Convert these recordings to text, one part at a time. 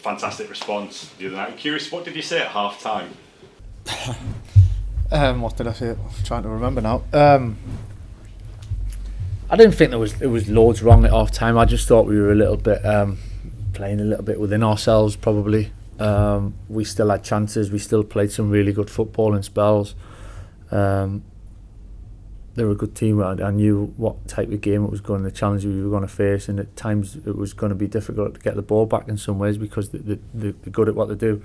fantastic response the other night. I'm curious, what did you say at half time? What did I say? I'm trying to remember now. I didn't think there was loads wrong at half time. I just thought we were a little bit playing a little bit within ourselves probably. We still had chances. We still played some really good football in spells. They were a good team. I knew what type of game it was going, the challenge we were going to face, and at times it was going to be difficult to get the ball back in some ways because they're good at what they do.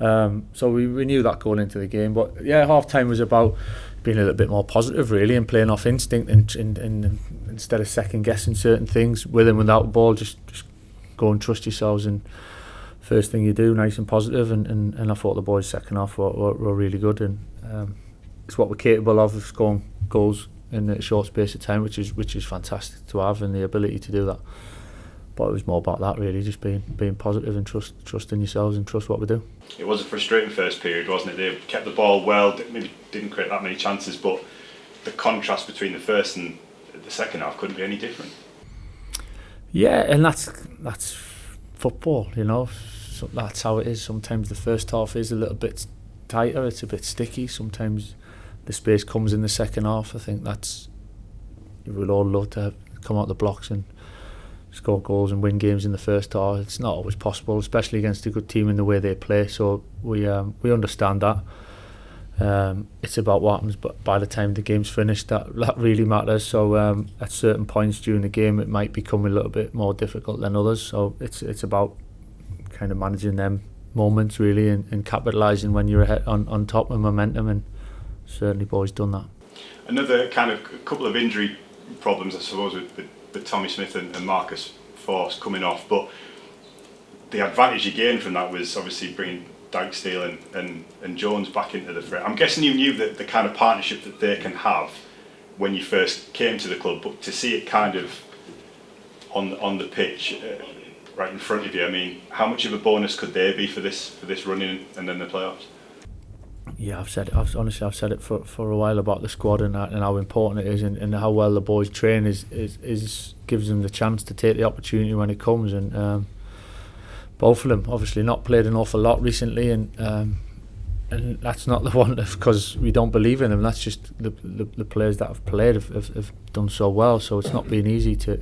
So we knew that going into the game. But yeah, half time was about being a little bit more positive really, and playing off instinct and instead of second guessing certain things with and without the ball, just go and trust yourselves, and first thing you do, nice and positive. And I thought the boys second half were really good, and it's what we're capable of scoring goals in a short space of time, which is fantastic to have, and the ability to do that. But it was more about that really, just being positive and trusting yourselves and trust what we do. It was a frustrating first period, wasn't it? They kept the ball well, maybe didn't create that many chances, but the contrast between the first and the second half couldn't be any different. Yeah, and that's football, you know. So that's how it is. Sometimes the first half is a little bit tighter, it's a bit sticky. Sometimes the space comes in the second half. I think we'd all love to come out the blocks and score goals and win games in the first half. It's not always possible, especially against a good team in the way they play. So we understand that. It's about what happens, but by the time the game's finished, that really matters. So at certain points during the game, it might become a little bit more difficult than others. So it's about kind of managing them moments really, and capitalising when you're ahead on top of momentum. And certainly, boys done that. Another kind of couple of injury problems, I suppose, with Tommy Smith and Marcus Force coming off, but the advantage you gained from that was obviously bringing Dykesdale and Jones back into the fray. I'm guessing you knew that the kind of partnership that they can have when you first came to the club, but to see it kind of on the pitch right in front of you, I mean, how much of a bonus could they be for this running and then the playoffs? Yeah, I've said it for a while about the squad and how important it is, and how well the boys train is gives them the chance to take the opportunity when it comes. And both of them obviously not played an awful lot recently, and that's not the one because we don't believe in them. That's just the players that have played have done so well. So it's not been easy to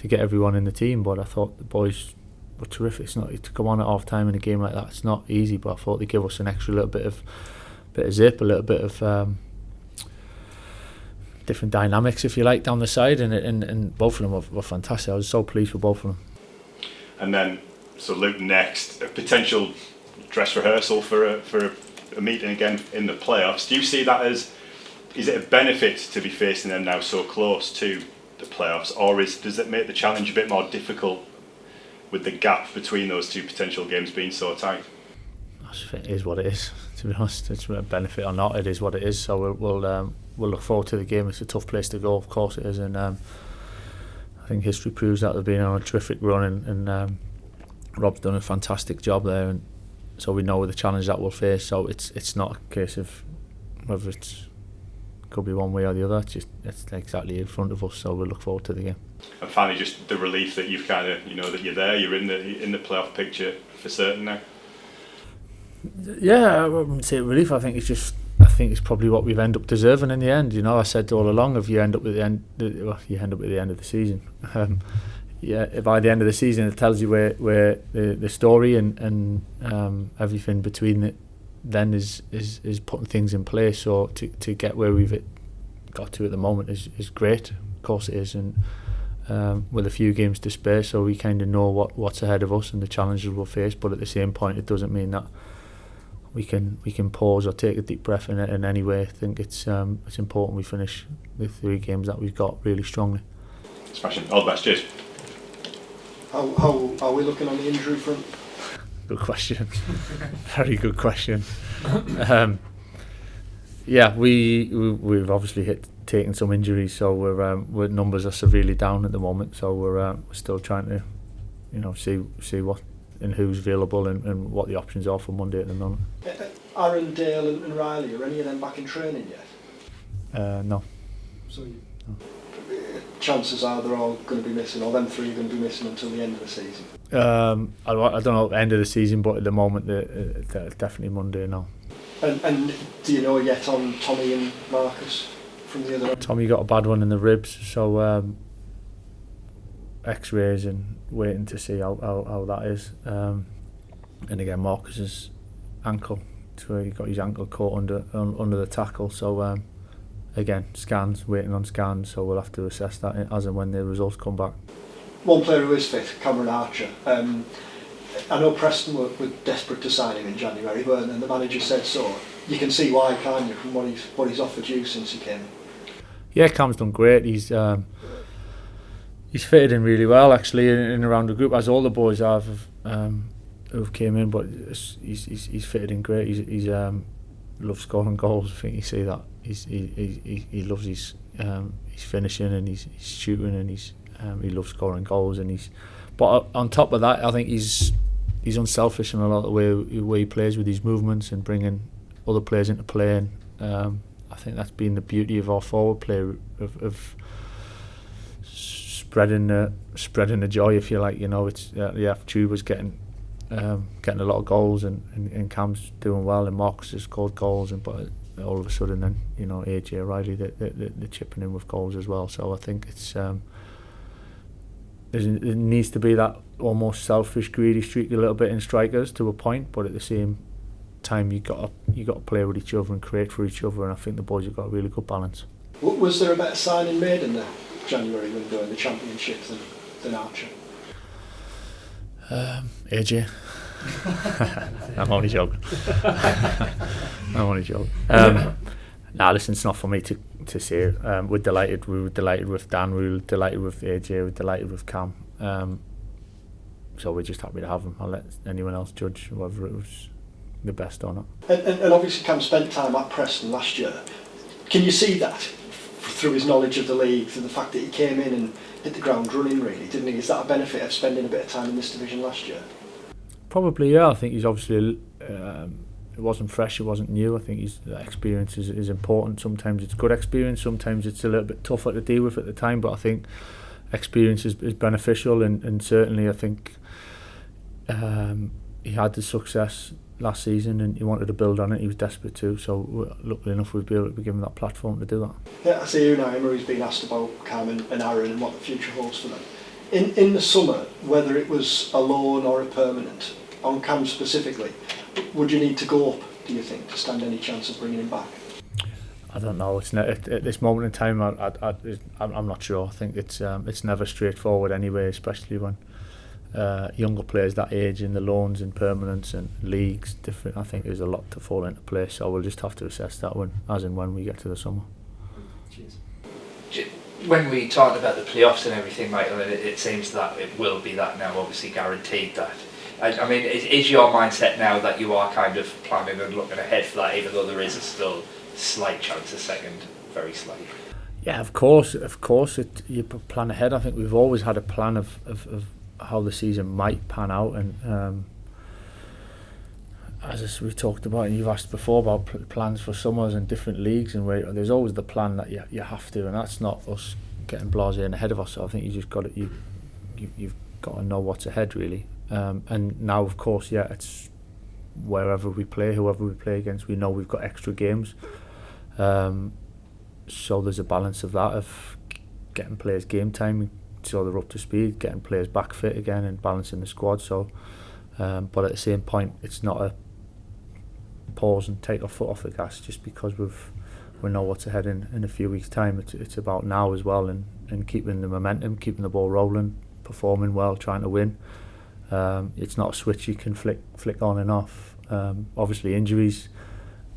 get everyone in the team. But I thought the boys were terrific. It's not to come on at half time in a game like that. It's not easy, but I thought they give us an extra little bit of zip, a little bit of different dynamics, if you like, down the side, and both of them were fantastic. I was so pleased with both of them. And then, so Luton next, a potential dress rehearsal for a meeting again in the playoffs. Do you see that is it a benefit to be facing them now so close to the playoffs, or does it make the challenge a bit more difficult with the gap between those two potential games being so tight? I think it is what it is, to be honest. It's a benefit or not, it is what it is. So we'll look forward to the game. It's a tough place to go, of course it is, and I think history proves that they've been on a terrific run, and Rob's done a fantastic job there, and so we know the challenge that we'll face. So it's not a case of whether could be one way or the other. It's exactly in front of us. So we'll look forward to the game. And finally, just the relief that you've kind of that you're there, you're in the playoff picture for certain now. Yeah, I wouldn't say relief. I think it's probably what we've ended up deserving in the end. You know, I said all along, if you end up at the end, you end up at the end of the season. By the end of the season, it tells you where the story and everything between it then is putting things in place. So to get where we've got to at the moment is great. Of course it is, and with a few games to spare, so we kind of know what's ahead of us and the challenges we'll face. But at the same point, it doesn't mean that we can pause or take a deep breath in any way. I think it's important we finish the 3 games that we've got really strongly. Smashing. All the best. Cheers. How are we looking on the injury front? Good question. Very good question. Yeah, we've obviously taken some injuries, so we're numbers are severely down at the moment. So we're still trying to see what and who's available and what the options are for Monday at the moment. Aaron, Dale and Riley, are any of them back in training yet? No. So chances are they're all going to be missing, or them 3 are going to be missing until the end of the season. I don't know at the end of the season, but at the moment they're definitely Monday now. And do you know yet on Tommy and Marcus from the other end? Tommy got a bad one in the ribs, so X-rays and waiting to see how that is. And again, Marcus's ankle, so he got his ankle caught under the tackle. So again, scans, waiting on scans. So we'll have to assess that as and when the results come back. One player who is fit, Cameron Archer. I know Preston were desperate to sign him in January, but and the manager said so. You can see why, can't you, from what he's offered you since he came in? Yeah, Cam's done great. He's fitted in really well actually in around the group, as all the boys have who've came in. But he's fitted in great. He's loves scoring goals. I think you see that. He loves his finishing and his shooting, and he loves scoring goals. But on top of that, I think he's unselfish in a lot of the way he plays with his movements and bringing other players into play. And I think that's been the beauty of our forward play, of spreading the joy, if you like. It's Chuba's getting a lot of goals, and Cam's doing well, and Marcus has scored goals, but all of a sudden then AJ Riley they're chipping in with goals as well. So I think it's there needs to be that almost selfish, greedy streak a little bit in strikers to a point, but at the same time you got to play with each other and create for each other, and I think the boys have got a really good balance. Was there a better signing made in the January window in the Championship than Archer? AJ. I'm only joking. Listen, it's not for me to say. We're delighted. We were delighted with Dan. We were delighted with AJ. We were delighted with Cam. So we're just happy to have them. I'll let anyone else judge whether it was the best or not. And obviously Cam spent time at Preston last year. Can you see that through his knowledge of the league, through the fact that he came in and hit the ground running, really, didn't he? Is that a benefit of spending a bit of time in this division last year? Probably, yeah. I think he's obviously it wasn't fresh, it wasn't new. I think that experience is important. Sometimes it's good experience, sometimes it's a little bit tougher to deal with at the time, but I think experience is beneficial, and certainly I think he had the success last season and he wanted to build on it. He was desperate to, so luckily enough we'd be able to give him that platform to do that. Yeah, I see you now, Emery's been asked about Cam and Aaron and what the future holds for them. In the summer, whether it was a loan or a permanent, on Cam specifically, would you need to go up, do you think, to stand any chance of bringing him back? I don't know. It's at this moment in time, I'm not sure. I think it's never straightforward anyway, especially when younger players that age, in the loans and permanents and leagues different. I think there's a lot to fall into place, so we'll just have to assess that as and when we get to the summer. Cheers. When we talked about the playoffs and everything, Michael, it seems that it will be that now, obviously guaranteed that. I mean, is your mindset now that you are kind of planning and looking ahead for that, even though there is a still slight chance of second, very slight? Yeah, of course. You plan ahead. I think we've always had a plan of how the season might pan out, and as we talked about, and you've asked before about plans for summers and different leagues, and where there's always the plan that you have to, and that's not us getting blasé and ahead of us. So I think you just got to you've got to know what's ahead, really. And now, of course, yeah, it's wherever we play, whoever we play against, we know we've got extra games. So there's a balance of that, of getting players game time so they're up to speed, getting players back fit again, and balancing the squad. So, but at the same point, it's not a pause and take our foot off the gas just because we know what's ahead in a few weeks' time. It's about now as well, and keeping the momentum, keeping the ball rolling, performing well, trying to win. It's not a switch you can flick on and off. Obviously injuries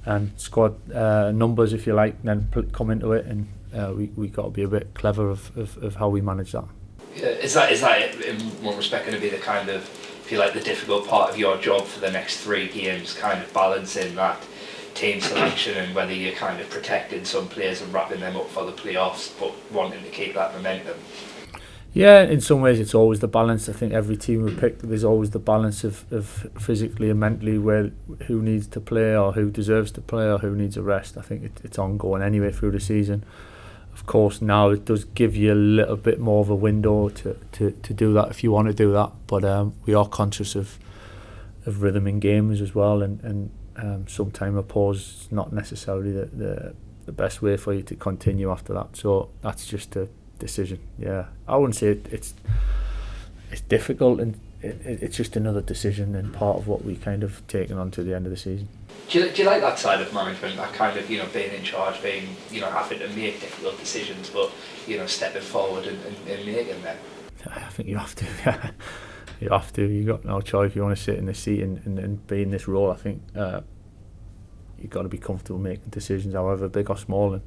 and squad numbers, if you like, then come into it, and we got to be a bit clever of how we manage that. Yeah, is that in one respect going to be the kind of, if you like, the difficult part of your job for the next 3 games, kind of balancing that team selection and whether you're kind of protecting some players and wrapping them up for the playoffs, but wanting to keep that momentum? Yeah, in some ways it's always the balance. I think every team we pick, there's always the balance of physically and mentally who needs to play or who deserves to play or who needs a rest. I think it's ongoing anyway through the season. of course now it does give you a little bit more of a window to do that if you want to do that, but we are conscious of rhythm in games as well, and sometime a pause is not necessarily the best way for you to continue after that, so that's just a decision. Yeah, I wouldn't say it's difficult, and it's just another decision and part of what we kind of taken on to the end of the season. Do you like that side of management, that kind of, being in charge, being, having to make difficult decisions, but, stepping forward and making them? I think you have to, yeah. You have to, you've got no choice if you want to sit in the seat and be in this role. I think you've got to be comfortable making decisions, however big or small, and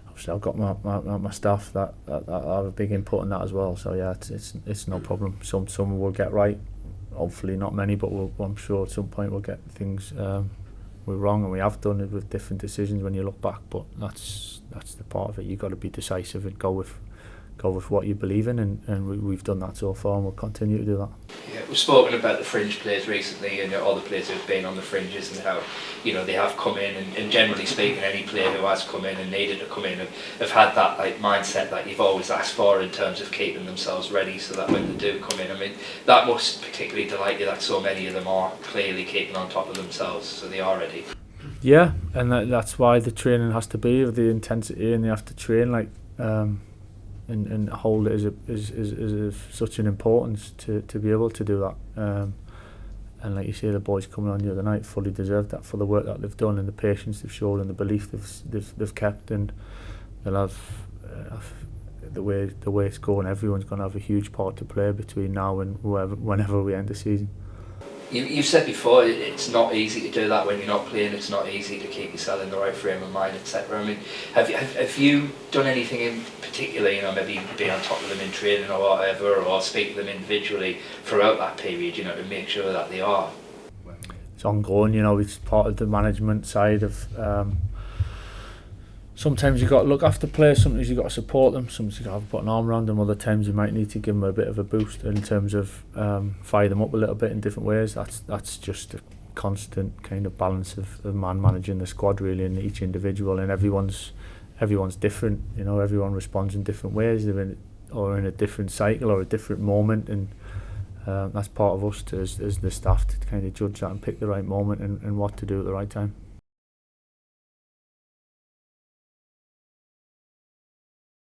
obviously I've got my staff that have a big input in that as well, so yeah, it's no problem. Some will get right, hopefully not many, but I'm sure at some point we'll get things we're wrong, and we have done it with different decisions when you look back, but that's the part of it. You've got to be decisive and go with what you believe in, and we've done that so far, and we'll continue to do that. Yeah, we've spoken about the fringe players recently, and all the players who've been on the fringes, and how they have come in, and generally speaking, any player who has come in and needed to come in have had that mindset that you've always asked for in terms of keeping themselves ready, so that when they do come in, I mean, that must particularly delight you that so many of them are clearly keeping on top of themselves, so they are ready. Yeah, and that's why the training has to be of the intensity, and they have to train and hold it as such an importance to be able to do that. And like you say, the boys coming on the other night fully deserved that for the work that they've done and the patience they've shown and the belief they've kept, and they'll have the way it's going. Everyone's going to have a huge part to play between now and whenever we end the season. You've said before, it's not easy to do that when you're not playing. It's not easy to keep yourself in the right frame of mind, etc. I mean, have you done anything in particular, maybe being on top of them in training or whatever, or speak to them individually throughout that period, to make sure that they are? It's ongoing, it's part of the management side of. Sometimes you've got to look after players, sometimes you've got to support them, sometimes you've got to put an arm around them, other times you might need to give them a bit of a boost in terms of fire them up a little bit in different ways. That's just a constant kind of balance of man managing the squad really, and each individual, and everyone's different, everyone responds in different ways. They're in a different cycle or a different moment, and that's part of us as the staff to kind of judge that and pick the right moment and what to do at the right time.